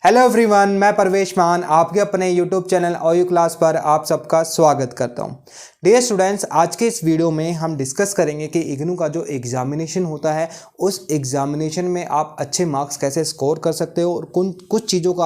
Hello everyone, मैं परवेश मान आपके अपने यूट्यूब चैनल OU क्लास पर आप सबका स्वागत करता हूं। डियर स्टूडेंट्स, आज के इस वीडियो में हम डिस्कस करेंगे कि इग्नू का जो एग्जामिनेशन होता है उस एग्जामिनेशन में आप अच्छे मार्क्स कैसे स्कोर कर सकते हो और कुछ चीज़ों का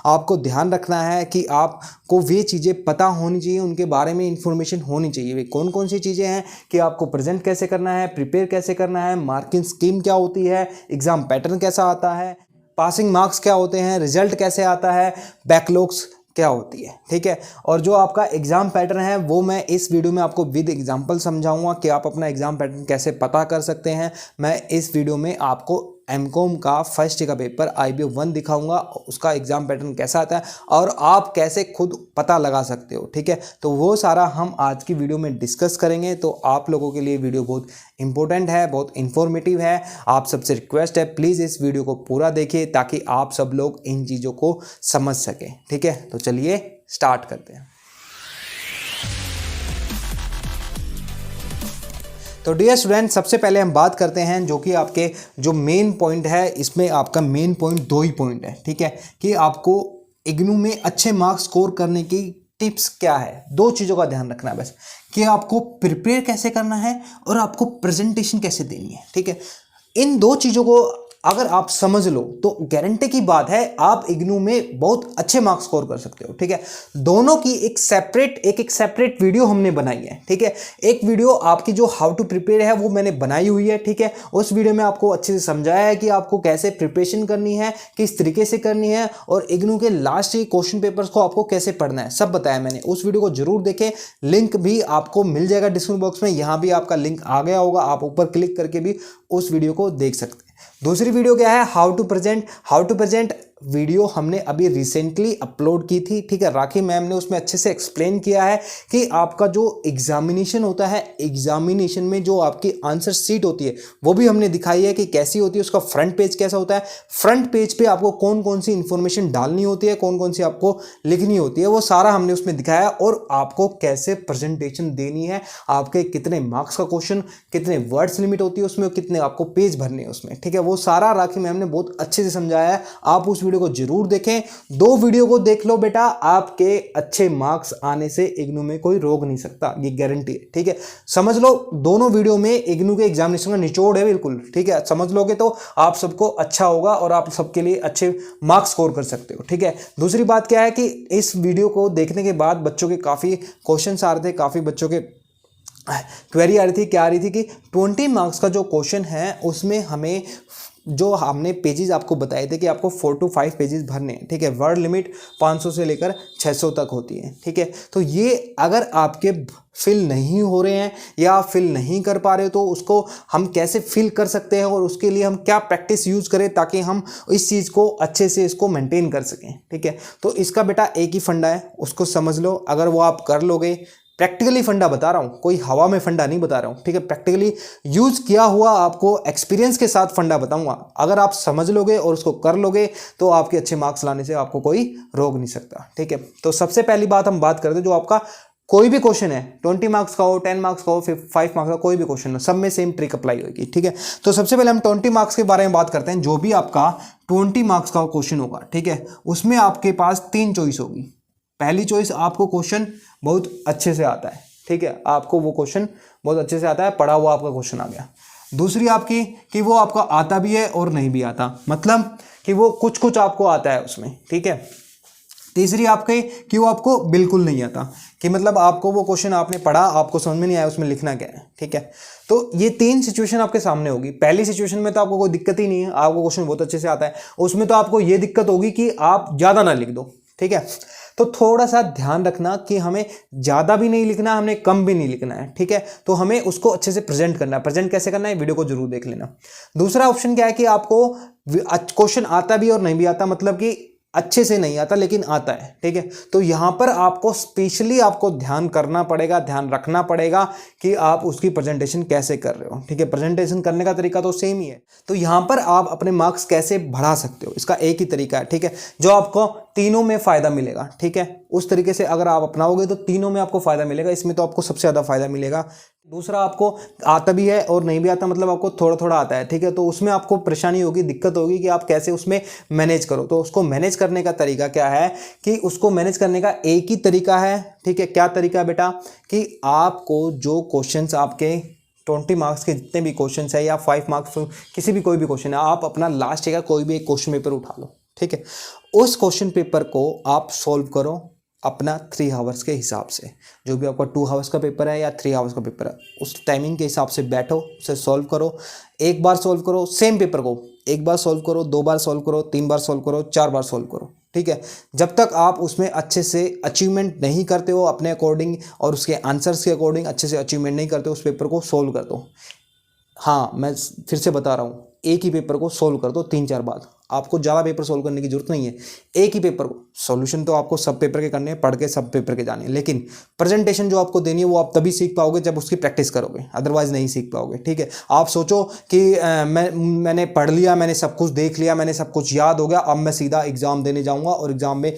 आपको ध्यान रखना है कि आपको वे चीज़ें पता होनी चाहिए, उनके बारे में इंफॉर्मेशन होनी चाहिए। वे कौन कौन सी चीज़ें हैं कि आपको प्रेजेंट कैसे करना है, प्रिपेयर कैसे करना है, मार्किंग स्कीम क्या होती है, एग्ज़ाम पैटर्न कैसा आता है, पासिंग मार्क्स क्या होते हैं, रिजल्ट कैसे आता है, बैकलॉग्स क्या होती है। ठीक है, और जो आपका एग्जाम पैटर्न है वो मैं इस वीडियो में आपको विद एग्जांपल समझाऊंगा कि आप अपना एग्जाम पैटर्न कैसे पता कर सकते हैं। मैं इस वीडियो में आपको एमकॉम का फर्स्ट का पेपर IBO 1 दिखाऊंगा, उसका एग्जाम पैटर्न कैसा आता है और आप कैसे खुद पता लगा सकते हो। ठीक है, तो वो सारा हम आज की वीडियो में डिस्कस करेंगे। तो आप लोगों के लिए वीडियो बहुत इंपॉर्टेंट है, बहुत इंफॉर्मेटिव है। आप सबसे रिक्वेस्ट है, प्लीज़ इस वीडियो को पूरा देखिए ताकि आप सब लोग इन चीज़ों को समझ सकें। ठीक है, तो चलिए स्टार्ट करते हैं। तो डियर स्टूडेंट, सबसे पहले हम बात करते हैं जो कि आपके जो मेन पॉइंट है, इसमें आपका मेन पॉइंट दो ही पॉइंट है। ठीक है, कि आपको इग्नू में अच्छे मार्क्स स्कोर करने की टिप्स क्या है। दो चीज़ों का ध्यान रखना है बस, कि आपको प्रिपेयर कैसे करना है और आपको प्रेजेंटेशन कैसे देनी है। ठीक है, इन दो चीज़ों को अगर आप समझ लो तो गारंटी की बात है आप इग्नू में बहुत अच्छे मार्क्स स्कोर कर सकते हो। ठीक है, दोनों की एक सेपरेट वीडियो हमने बनाई है। ठीक है, एक वीडियो आपकी जो हाउ टू प्रिपेयर है वो मैंने बनाई हुई है। ठीक है, उस वीडियो में आपको अच्छे से समझाया है कि आपको कैसे प्रिपरेशन करनी है, किस तरीके से करनी है और इग्नू के लास्ट क्वेश्चन पेपर्स को आपको कैसे पढ़ना है, सब बताया मैंने। उस वीडियो को जरूर देखें, लिंक भी आपको मिल जाएगा डिस्क्रिप्शन बॉक्स में, यहाँ भी आपका लिंक आ गया होगा, आप ऊपर क्लिक करके भी उस वीडियो को देख सकते हैं। दूसरी वीडियो क्या है, हाउ टू प्रेजेंट वीडियो हमने अभी रिसेंटली अपलोड की थी। ठीक है, राखी मैम ने उसमें अच्छे से एक्सप्लेन किया है कि आपका जो एग्जामिनेशन होता है, एग्जामिनेशन में जो आपकी आंसर शीट होती है वो भी हमने दिखाई है कि कैसी होती है, उसका फ्रंट पेज कैसा होता है, फ्रंट पेज पे आपको कौन कौन सी इंफॉर्मेशन डालनी होती है, कौन कौन सी आपको लिखनी होती है, वो सारा हमने उसमें दिखाया है। और आपको कैसे प्रेजेंटेशन देनी है, आपके कितने मार्क्स का क्वेश्चन, कितने वर्ड्स लिमिट होती है उसमें, कितने आपको पेज भरने हैं उसमें। ठीक है, वो सारा राखी मैम ने बहुत अच्छे से समझाया है। आप उस वीडियो को जरूर देखें, दो वीडियो को देख लो बेटा, आपके अच्छे मार्क्स आने से इग्नू में कोई रोक नहीं सकता, ये गारंटी है। ठीक है, समझ लो, दोनों वीडियो में इग्नू के एग्जामिनेशन का निचोड़ है बिल्कुल। ठीक है, समझ लोगे तो आप सबको अच्छा होगा और आप सबके लिए अच्छे मार्क्स स्कोर कर सकते हो। ठीक है, दूसरी बात क्या है कि इस वीडियो को देखने के बाद बच्चों के काफ़ी क्वेश्चन आ रहे थे, काफ़ी बच्चों के क्वेरी आ रही थी, क्या आ रही थी कि 20 मार्क्स का जो क्वेश्चन है उसमें हमें जो हमने पेजेस आपको बताए थे कि आपको 4 to 5 पेजेस भरने हैं। ठीक है, वर्ड लिमिट 500 से लेकर 600 तक होती है। ठीक है, तो ये अगर आपके फिल नहीं हो रहे हैं या आप फिल नहीं कर पा रहे हो तो उसको हम कैसे फिल कर सकते हैं और उसके लिए हम क्या प्रैक्टिस यूज करें ताकि हम इस चीज़ को अच्छे से इसको मेंटेन कर सकें। ठीक है, तो इसका बेटा एक ही फंडा है, उसको समझ लो। अगर वो आप कर लोगे, प्रैक्टिकली फंडा बता रहा हूँ, कोई हवा में फंडा नहीं बता रहा हूँ। ठीक है, प्रैक्टिकली यूज किया हुआ आपको एक्सपीरियंस के साथ फंडा बताऊंगा। अगर आप समझ लोगे और उसको कर लोगे तो आपके अच्छे मार्क्स लाने से आपको कोई रोक नहीं सकता। ठीक है, तो सबसे पहली बात हम बात करते हैं, जो आपका कोई भी क्वेश्चन है, 20 मार्क्स का हो, 10 मार्क्स का हो, 5 मार्क्स का, कोई भी क्वेश्चन हो, सब में सेम ट्रिक अप्लाई होगी। ठीक है, तो सबसे पहले हम 20 मार्क्स के बारे में बात करते हैं। जो भी आपका 20 मार्क्स का क्वेश्चन होगा, ठीक है, उसमें आपके पास 3 चॉइस होगी। पहली चॉइस, आपको क्वेश्चन बहुत अच्छे से आता है। ठीक है, आपको वो क्वेश्चन बहुत अच्छे से आता है, पढ़ा हुआ आपका क्वेश्चन आ गया। दूसरी आपकी कि वो आपका आता भी है और नहीं भी आता, मतलब कि वो कुछ कुछ आपको आता है उसमें। ठीक है, तीसरी आपके कि वो आपको बिल्कुल नहीं आता, कि मतलब आपको वो क्वेश्चन आपने पढ़ा, आपको समझ में नहीं आया उसमें लिखना क्या है। ठीक है, तो ये 3 सिचुएशन आपके सामने होगी। पहली सिचुएशन में तो आपको कोई दिक्कत ही नहीं है, आपको क्वेश्चन बहुत अच्छे से आता है। उसमें तो आपको ये दिक्कत होगी कि आप ज़्यादा ना लिख दो। ठीक है, तो थोड़ा सा ध्यान रखना कि हमें ज़्यादा भी नहीं लिखना है, हमने कम भी नहीं लिखना है। ठीक है, तो हमें उसको अच्छे से प्रेजेंट करना है। प्रेजेंट कैसे करना है, वीडियो को जरूर देख लेना। दूसरा ऑप्शन क्या है कि आपको क्वेश्चन आता भी और नहीं भी आता, मतलब कि अच्छे से नहीं आता लेकिन आता है। ठीक है, तो यहाँ पर आपको स्पेशली आपको ध्यान करना पड़ेगा, ध्यान रखना पड़ेगा कि आप उसकी प्रेजेंटेशन कैसे कर रहे हो। ठीक है, प्रेजेंटेशन करने का तरीका तो सेम ही है। तो यहाँ पर आप अपने मार्क्स कैसे बढ़ा सकते हो, इसका एक ही तरीका है। ठीक है, जो आपको तीनों में फ़ायदा मिलेगा। ठीक है, उस तरीके से अगर आप अपनाओगे तो तीनों में आपको फ़ायदा मिलेगा। इसमें तो आपको सबसे ज़्यादा फ़ायदा मिलेगा। दूसरा आपको आता भी है और नहीं भी आता, मतलब आपको थोड़ा थोड़ा आता है, ठीक है, तो उसमें आपको परेशानी होगी, दिक्कत होगी कि आप कैसे उसमें मैनेज करो। तो उसको मैनेज करने का तरीका क्या है कि उसको मैनेज करने का एक ही तरीका है, ठीक है। क्या तरीका है बेटा, कि आपको जो क्वेश्चंस आपके 20 मार्क्स के जितने भी क्वेश्चंस है या 5 मार्क्स किसी भी कोई भी क्वेश्चन है, आप अपना लास्ट ईयर का कोई भी एक क्वेश्चन पेपर उठा लो, ठीक है। उस क्वेश्चन पेपर को आप सॉल्व करो अपना 3 आवर्स के हिसाब से। जो भी आपका 2 आवर्स का पेपर है या 3 आवर्स का पेपर है, उस टाइमिंग के हिसाब से बैठो, उसे सॉल्व करो। एक बार सॉल्व करो सेम पेपर को, एक बार सॉल्व करो, 2 बार सॉल्व करो, 3 बार सॉल्व करो, 4 बार सॉल्व करो, ठीक है। जब तक आप उसमें अच्छे से अचीवमेंट नहीं करते हो अपने अकॉर्डिंग और उसके आंसर्स के अकॉर्डिंग अच्छे से अचीवमेंट नहीं करते हो, उस पेपर को सोल्व कर दो। हाँ, मैं फिर से बता रहा हूँ, एक ही पेपर को सोल्व कर दो 3-4 बार। आपको ज़्यादा पेपर सोल्व करने की जरूरत नहीं है, एक ही पेपर को। सॉल्यूशन तो आपको सब पेपर के करने हैं, पढ़ के सब पेपर के जाने हैं, लेकिन प्रेजेंटेशन जो आपको देनी है वो आप तभी सीख पाओगे जब उसकी प्रैक्टिस करोगे, अदरवाइज नहीं सीख पाओगे, ठीक है। आप सोचो कि मैंने पढ़ लिया, मैंने सब कुछ देख लिया, मैंने सब कुछ याद हो गया, अब मैं सीधा एग्जाम देने जाऊँगा और एग्जाम में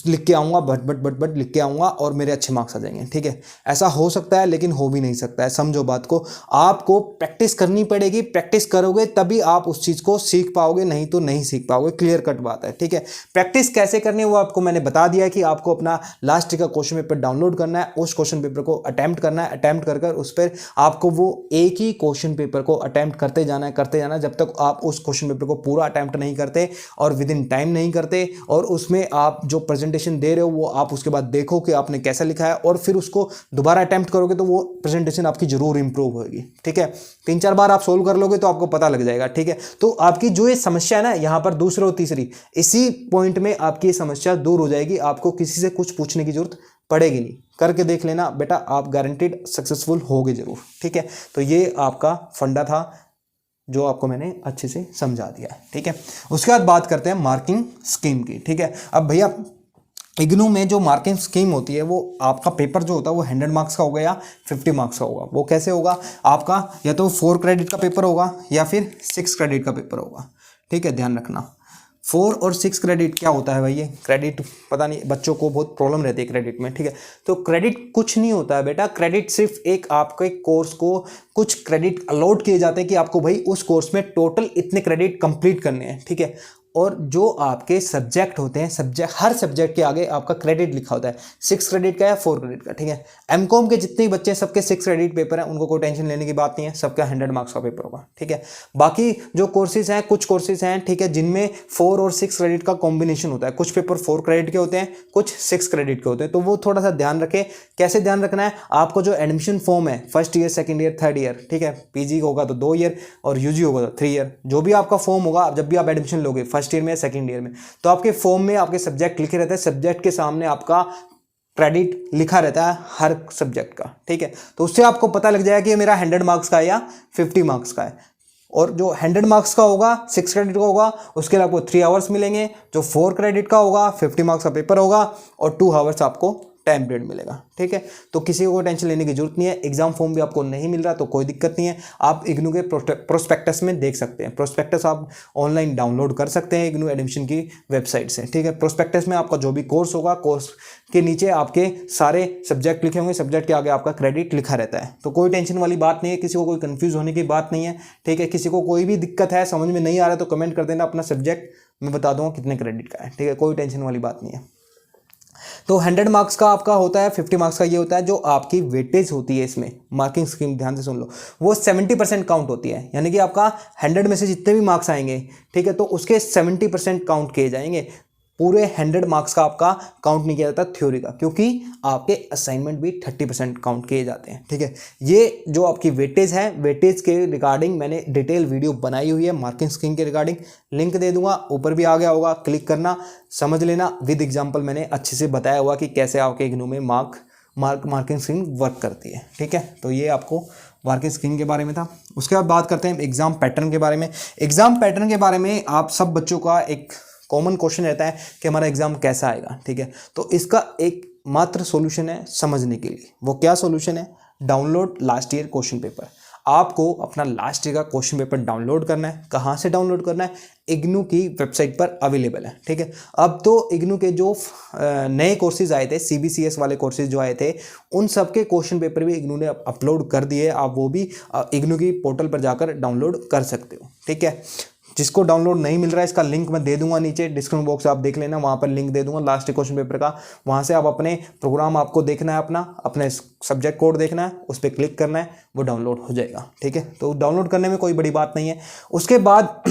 लिख के आऊँगा, भट लिख के आऊँगा और मेरे अच्छे मार्क्स आ जाएंगे, ठीक है। ऐसा हो सकता है लेकिन हो भी नहीं सकता है, समझो बात को। आपको प्रैक्टिस करनी पड़ेगी, प्रैक्टिस करोगे तभी आप उस चीज़ को सीख पाओगे, नहीं तो नहीं सीख पाओगे, क्लियर कट बात है, ठीक है। प्रैक्टिस कैसे करनी है वो आपको मैंने बता दिया है कि आपको अपना लास्ट का क्वेश्चन पेपर डाउनलोड करना है, उस क्वेश्चन पेपर को अटेम्प्ट करना है, अटेम्प्ट कर उस पर आपको वो एक ही क्वेश्चन पेपर को अटेम्प्ट करते जाना है, जब तक आप उस क्वेश्चन पेपर को पूरा अटेम्प्ट नहीं करते और विद इन टाइम नहीं करते, और उसमें आप जो प्रेजेंटेशन दे रहे हो वो आप उसके बाद देखो कि आपने कैसा लिखा है, और फिर उसको दोबारा अटेम्प्ट करोगे तो वो प्रेजेंटेशन आपकी जरूर इंप्रूव होगी, ठीक है। 3-4 बार आप सोल्व कर लोगे तो आपको पता लग जाएगा, ठीक है। तो आपकी जो ये समस्या है ना, यहाँ पर दूसरी और तीसरी, इसी पॉइंट में आपकी समस्या दूर हो जाएगी। आपको किसी से कुछ पूछने की जरूरत पड़ेगी नहीं, करके देख लेना बेटा, आप गारंटीड सक्सेसफुल होगे जरूर, ठीक है। तो ये आपका फंडा था जो आपको मैंने अच्छे से समझा दिया है, ठीक है। उसके बाद बात करते हैं मार्किंग स्कीम की, ठीक है। अब भैया इग्नू में जो मार्किंग स्कीम होती है वो आपका पेपर जो होता है वो 100 मार्क्स का होगा या 50 मार्क्स का होगा। वो कैसे होगा आपका, या तो 4 क्रेडिट का पेपर होगा या फिर 6 क्रेडिट का पेपर होगा, ठीक है, ध्यान रखना। 4 और 6 क्रेडिट क्या होता है भाई, ये क्रेडिट पता नहीं, बच्चों को बहुत प्रॉब्लम रहती है क्रेडिट में, ठीक है। तो क्रेडिट कुछ नहीं होता है बेटा, क्रेडिट सिर्फ एक आपके कोर्स को कुछ क्रेडिट अलॉट किए जाते हैं कि आपको भाई उस कोर्स में टोटल इतने क्रेडिट कंप्लीट करने हैं, ठीक है। और जो आपके सब्जेक्ट होते हैं, हर सब्जेक्ट के आगे आपका क्रेडिट लिखा होता है, 6 क्रेडिट का या 4 क्रेडिट का, ठीक है। एमकॉम के जितने बच्चे हैं सबके 6 क्रेडिट पेपर हैं, उनको कोई टेंशन लेने की बात नहीं है, सबका 100 मार्क्स का पेपर होगा, ठीक है। बाकी जो कोर्सेज हैं, कुछ कोर्सेज हैं, ठीक है, जिनमें 4 और 6 क्रेडिट का कॉम्बिनेशन होता है। कुछ पेपर 4 क्रेडिट के होते हैं, कुछ 6 क्रेडिट के होते हैं, तो वो थोड़ा सा ध्यान रखें। कैसे ध्यान रखना है, आपको जो एडमिशन फॉर्म है, first year, second year, third year, ठीक है, पीजी होगा तो 2 ईयर और यूजी होगा तो 3 ईयर, जो भी आपका फॉर्म होगा, जब भी आप एडमिशन लोगे फर्स्ट ईयर में या सेकेंड ईयर में, तो आपके फॉर्म में आपके सब्जेक्ट लिखे रहते हैं, सब्जेक्ट के सामने आपका क्रेडिट लिखा रहता है हर सब्जेक्ट का, ठीक है। तो उससे आपको पता लग जाएगा कि मेरा 100 मार्क्स का है या 50 मार्क्स का है। और जो 100 मार्क्स का होगा, 6 क्रेडिट का होगा, उसके लिए आपको 3 आवर्स मिलेंगे। जो 4 क्रेडिट का होगा, 50 मार्क्स का पेपर होगा और 2 आवर्स आपको टाइम पीरियड मिलेगा, ठीक है। तो किसी को टेंशन लेने की जरूरत नहीं है। एग्जाम फॉर्म भी आपको नहीं मिल रहा तो कोई दिक्कत नहीं है, आप इग्नू के प्रोस्पेक्टस में देख सकते हैं। प्रोस्पेक्टस आप ऑनलाइन डाउनलोड कर सकते हैं इग्नू एडमिशन की वेबसाइट से, ठीक है। प्रोस्पेक्टस में आपका जो भी कोर्स होगा, कोर्स के नीचे आपके सारे सब्जेक्ट लिखे होंगे, सब्जेक्ट के आगे आपका क्रेडिट लिखा रहता है। तो कोई टेंशन वाली बात नहीं है, किसी को कोई कंफ्यूज होने की बात नहीं है, ठीक है। किसी को कोई भी दिक्कत है, समझ में नहीं आ रहा तो कमेंट कर देना, अपना सब्जेक्ट मैं बता दूंगा कितने क्रेडिट का है, ठीक है। कोई टेंशन वाली बात नहीं है। तो 100 मार्क्स का आपका होता है, 50 मार्क्स का ये होता है। जो आपकी वेटेज होती है इसमें, मार्किंग स्कीम ध्यान से सुन लो, वो 70% काउंट होती है। यानी कि आपका 100 में से जितने भी मार्क्स आएंगे, ठीक है, तो उसके 70% काउंट किए जाएंगे। पूरे 100 मार्क्स का आपका काउंट नहीं किया जाता थ्योरी का, क्योंकि आपके असाइनमेंट भी 30% काउंट किए जाते हैं, ठीक है। ये जो आपकी वेटेज है, वेटेज के रिगार्डिंग मैंने डिटेल वीडियो बनाई हुई है मार्किंग स्कीम के रिगार्डिंग, लिंक दे दूंगा, ऊपर भी आ गया होगा, क्लिक करना, समझ लेना। विद एग्जाम्पल मैंने अच्छे से बताया हुआ कि कैसे आपके इग्नू में मार्किंग स्कीम वर्क करती है, ठीक है। तो ये आपको मार्किंग स्कीम के बारे में था। उसके बाद बात करते हैं एग्जाम पैटर्न के बारे में। एग्जाम पैटर्न के बारे में आप सब बच्चों का एक कॉमन क्वेश्चन रहता है कि हमारा एग्जाम कैसा आएगा, ठीक है। तो इसका एक मात्र सॉल्यूशन है समझने के लिए। वो क्या सॉल्यूशन है? Download last year question paper. आपको अपना लास्ट ईयर का क्वेश्चन पेपर डाउनलोड करना है। कहाँ से डाउनलोड करना है? इग्नू की वेबसाइट पर अवेलेबल है, ठीक है। अब तो इग्नू के जो नए कोर्सेज आए थे, CBCS वाले कोर्सेज जो आए थे, उन सब के क्वेश्चन पेपर भी इग्नू ने अपलोड कर दिए। आप वो भी इग्नू की पोर्टल पर जाकर डाउनलोड कर सकते हो, ठीक है। जिसको डाउनलोड नहीं मिल रहा है, इसका लिंक मैं दे दूंगा नीचे डिस्क्रिप्शन बॉक्स, आप देख लेना, वहाँ पर लिंक दे दूंगा लास्ट क्वेश्चन पेपर का। वहाँ से आप अपने प्रोग्राम आपको देखना है, अपने सब्जेक्ट कोड देखना है, उस पर क्लिक करना है, वो डाउनलोड हो जाएगा, ठीक है। तो डाउनलोड करने में कोई बड़ी बात नहीं है। उसके बाद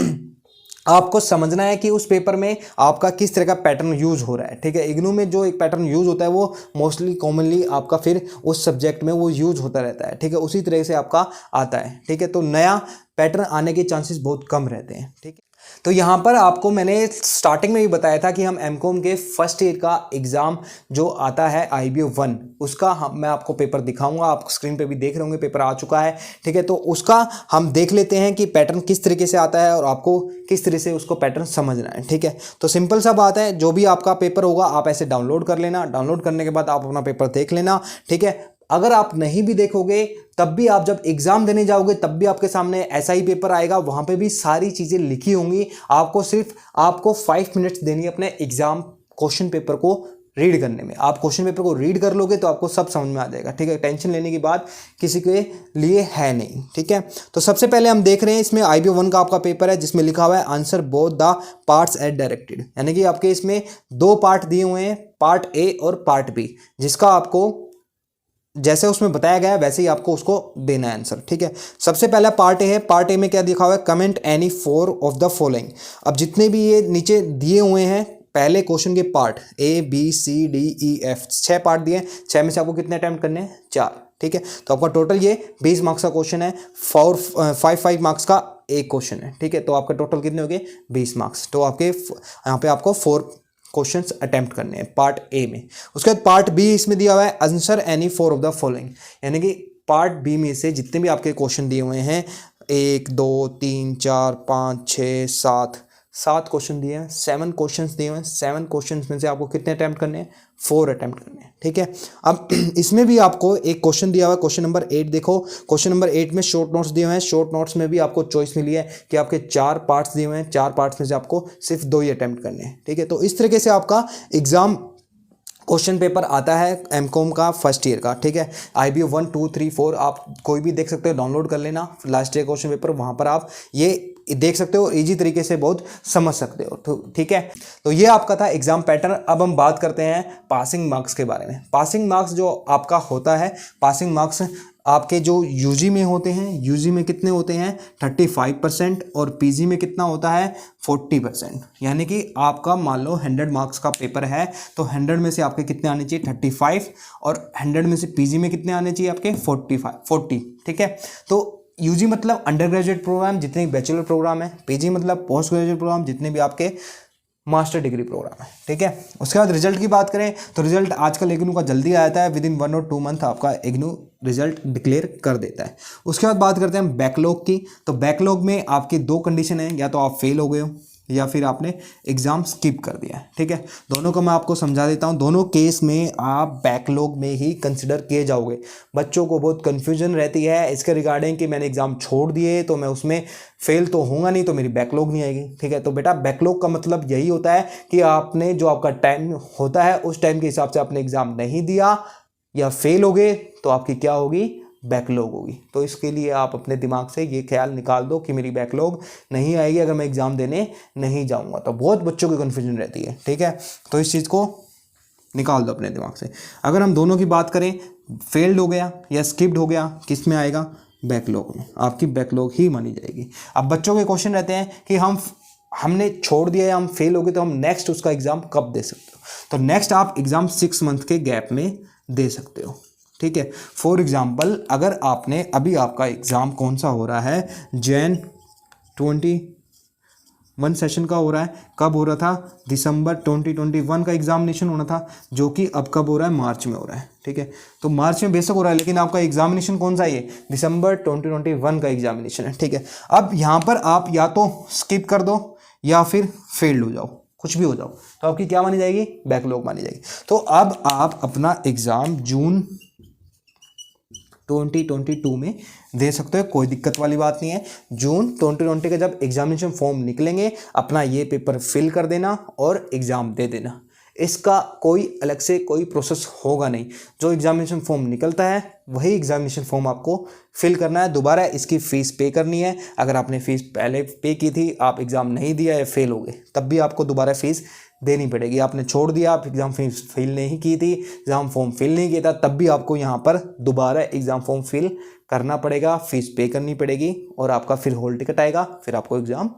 आपको समझना है कि उस पेपर में आपका किस तरह का पैटर्न यूज हो रहा है, ठीक है। इग्नू में जो एक पैटर्न यूज होता है वो मोस्टली कॉमनली आपका फिर उस सब्जेक्ट में वो यूज होता रहता है, ठीक है। उसी तरह से आपका आता है, ठीक है। तो नया पैटर्न आने के चांसेस बहुत कम रहते हैं, ठीक है। तो यहाँ पर आपको मैंने स्टार्टिंग में भी बताया था कि हम एमकॉम के फर्स्ट ईयर का एग्ज़ाम जो आता है IBO 1, उसका मैं आपको पेपर दिखाऊंगा। आप स्क्रीन पे भी देख रहे होंगे, पेपर आ चुका है, ठीक है। तो उसका हम देख लेते हैं कि पैटर्न किस तरीके से आता है और आपको किस तरह से उसको पैटर्न समझना है, ठीक है। तो सिंपल सा बात है, जो भी आपका पेपर होगा आप ऐसे डाउनलोड कर लेना। डाउनलोड करने के बाद आप अपना पेपर देख लेना, ठीक है। अगर आप नहीं भी देखोगे तब भी आप जब एग्जाम देने जाओगे तब भी आपके सामने ऐसा ही पेपर आएगा, वहां पे भी सारी चीजें लिखी होंगी। आपको 5 मिनट्स देनी है अपने एग्जाम क्वेश्चन पेपर को रीड करने में। आप क्वेश्चन पेपर को रीड कर लोगे तो आपको सब समझ में आ जाएगा, ठीक है। टेंशन लेने की बात किसी के लिए है नहीं, ठीक है। तो सबसे पहले हम देख रहे हैं, इसमें IBO 1 का आपका पेपर है जिसमें लिखा हुआ है answer both the parts as directed, यानी कि आपके इसमें 2 पार्ट दिए हुए हैं, पार्ट A और पार्ट B, जिसका आपको जैसे उसमें बताया गया है वैसे ही आपको उसको देना है आंसर, ठीक है। सबसे पहला पार्ट ए है। पार्ट ए में क्या लिखा हुआ है? Comment any 4 of the following. अब जितने भी ये नीचे दिए हुए हैं पहले क्वेश्चन के part A B C D E F 6 part दिए हैं, 6 में से आपको कितने अटेम्प्ट करने हैं? 4, ठीक है। तो आपका टोटल ये 20 मार्क्स का क्वेश्चन है, 5 मार्क्स का एक क्वेश्चन है, ठीक है। तो आपका टोटल कितने हो गए? 20 मार्क्स। तो आपके यहाँ पे आपको 4 क्वेश्चंस अटेम्प्ट करने हैं पार्ट ए में। उसके बाद पार्ट बी इसमें दिया हुआ है answer any 4 of the following, यानी कि पार्ट बी में से जितने भी आपके क्वेश्चन दिए हुए हैं 1 2 3 4 5 6 7 क्वेश्चन दिए हैं, 7 क्वेश्चंस दिए हुए हैं। 7 क्वेश्चंस में से आपको कितने अटेम्प्ट करने हैं? 4 अटेम्प्ट करने हैं, ठीक है। अब इसमें भी आपको एक क्वेश्चन दिया हुआ है, क्वेश्चन नंबर 8 देखो। क्वेश्चन नंबर 8 में शॉर्ट नोट्स दिए हुए हैं। शॉर्ट नोट्स में भी आपको चॉइस मिली है कि आपके 4 पार्ट्स दिए हुए हैं, 4 पार्ट्स में से आपको सिर्फ 2 ही अटेम्प्ट करने हैं, ठीक है। तो इस तरीके से आपका एग्जाम क्वेश्चन पेपर आता है एमकॉम का फर्स्ट ईयर का, ठीक है। IBO 1 2 3 4 आप कोई भी देख सकते हो, डाउनलोड कर लेना लास्ट ईयर क्वेश्चन पेपर, वहाँ पर आप ये देख सकते हो, इजी तरीके से बहुत समझ सकते हो, तो ठीक है। तो ये आपका था एग्जाम पैटर्न। अब हम बात करते हैं पासिंग मार्क्स के बारे में। पासिंग मार्क्स जो आपका होता है, पासिंग मार्क्स आपके जो यूजी में होते हैं, यूजी में कितने होते हैं? 35%, और पीजी में कितना होता है? 40%। यानी कि आपका मान लो 100 मार्क्स का पेपर है तो 100 में से आपके कितने आने चाहिए? 35, और 100 में से पीजी में कितने आने चाहिए आपके? 40, ठीक है। तो यूजी मतलब अंडर ग्रेजुएट प्रोग्राम जितने बैचलर प्रोग्राम है, पीजी मतलब पोस्ट ग्रेजुएट प्रोग्राम जितने भी आपके मास्टर डिग्री प्रोग्राम है, ठीक है। उसके बाद रिजल्ट की बात करें तो रिजल्ट आजकल इग्नू का जल्दी आ जाता है, विदिन 1 और 2 मंथ आपका इग्नू रिजल्ट डिक्लेयर कर देता है। उसके बाद बात करते हैं बैकलॉग की। तो बैकलॉग में आपकी 2 कंडीशन है, या तो आप फेल हो गए हो या फिर आपने एग्जाम स्किप कर दिया है, ठीक है। दोनों को मैं आपको समझा देता हूँ। दोनों केस में आप बैकलॉग में ही कंसिडर किए जाओगे। बच्चों को बहुत कन्फ्यूजन रहती है इसके रिगार्डिंग कि मैंने एग्जाम छोड़ दिए तो मैं उसमें फेल तो होऊंगा नहीं, तो मेरी बैकलॉग नहीं आएगी, ठीक है। तो बेटा बैकलॉग का मतलब यही होता है कि आपने जो आपका टाइम होता है उस टाइम के हिसाब से आपने एग्जाम नहीं दिया या फेल हो गए तो आपकी क्या होगी? बैकलॉग होगी। तो इसके लिए आप अपने दिमाग से ये ख्याल निकाल दो कि मेरी बैकलॉग नहीं आएगी अगर मैं एग्जाम देने नहीं जाऊंगा। तो बहुत बच्चों की कन्फ्यूजन रहती है, ठीक है। तो इस चीज़ को निकाल दो अपने दिमाग से। अगर हम दोनों की बात करें, फेल्ड हो गया या स्किप्ड हो गया, किस में आएगा? बैकलॉग में। आपकी बैकलॉग ही मानी जाएगी। अब बच्चों के क्वेश्चन रहते हैं कि हमने छोड़ दिया या हम फेल हो गए तो हम नेक्स्ट उसका एग्जाम कब दे सकते हो? तो नेक्स्ट आप एग्जाम 6 मंथ के गैप में दे सकते हो, ठीक है। फॉर एग्जाम्पल अगर आपने अभी आपका एग्ज़ाम कौन सा हो रहा है? Jan 21 सेशन का हो रहा है। कब हो रहा था? दिसंबर 2021 का एग्जामिनेशन होना था, जो कि अब कब हो रहा है? मार्च में हो रहा है, ठीक है। तो मार्च में बेशक हो रहा है लेकिन आपका एग्जामिनेशन कौन सा है? ये दिसंबर 2021 का एग्जामिनेशन है, ठीक है। अब यहाँ पर आप या तो स्किप कर दो या फिर फेल्ड हो जाओ, कुछ भी हो जाओ, तो आपकी क्या मानी जाएगी? बैकलॉग मानी जाएगी। तो अब आप अपना एग्ज़ाम जून 2022 में दे सकते हो, कोई दिक्कत वाली बात नहीं है। जून 2020 के जब एग्जामिनेशन फॉर्म निकलेंगे अपना ये पेपर फिल कर देना और एग्ज़ाम दे देना। इसका कोई अलग से कोई प्रोसेस होगा नहीं। जो एग्जामिनेशन फॉर्म निकलता है वही एग्जामिनेशन फॉर्म आपको फिल करना है। दोबारा इसकी फ़ीस पे करनी है। अगर आपने फ़ीस पहले पे की थी, आप एग्ज़ाम नहीं दिया या फेल हो गए, तब भी आपको दोबारा फ़ीस देनी पड़ेगी। आपने छोड़ दिया, आप एग्ज़ाम फीस फिल नहीं की थी, एग्ज़ाम फॉर्म फिल नहीं किया था, तब भी आपको यहाँ पर दोबारा एग्ज़ाम फॉर्म फिल करना पड़ेगा, फ़ीस पे करनी पड़ेगी और आपका फिर हॉल टिकट आएगा, फिर आपको एग्ज़ाम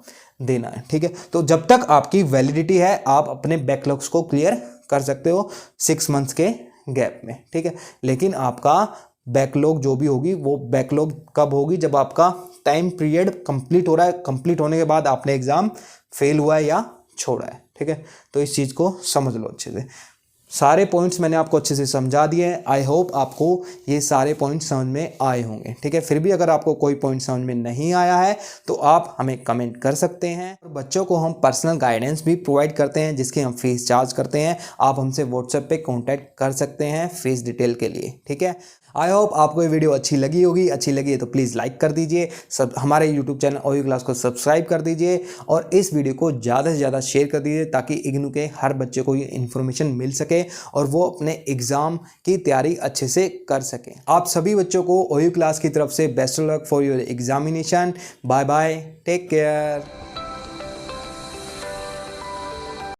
देना है। ठीक है, तो जब तक आपकी वैलिडिटी है आप अपने बैकलॉग्स को क्लियर कर सकते हो 6 मंथ्स के गैप में। ठीक है, लेकिन आपका बैकलॉग जो भी होगी वो बैकलॉग कब होगी, जब आपका टाइम पीरियड कंप्लीट हो रहा है, कंप्लीट होने के बाद आपने एग्ज़ाम फेल हुआ है या छोड़ा है। ठीक है, तो इस चीज़ को समझ लो अच्छे से। सारे पॉइंट्स मैंने आपको अच्छे से समझा दिए हैं। आई होप आपको ये सारे पॉइंट्स समझ में आए होंगे। ठीक है, फिर भी अगर आपको कोई पॉइंट समझ में नहीं आया है तो आप हमें कमेंट कर सकते हैं। और बच्चों को हम पर्सनल गाइडेंस भी प्रोवाइड करते हैं जिसकी हम फीस चार्ज करते हैं। आप हमसे व्हाट्सएप पे कांटेक्ट कर सकते हैं फीस डिटेल के लिए। ठीक है, आई होप आपको ये वीडियो अच्छी लगी होगी। अच्छी लगी है तो प्लीज़ लाइक कर दीजिए, सब हमारे यूट्यूब चैनल OU क्लास को सब्सक्राइब कर दीजिए और इस वीडियो को ज़्यादा से ज़्यादा शेयर कर दीजिए ताकि इग्नू के हर बच्चे को ये इन्फॉर्मेशन मिल सके और वो अपने एग्ज़ाम की तैयारी अच्छे से कर सकें। आप सभी बच्चों को OU क्लास की तरफ से best of luck for your examination. Bye bye, take care.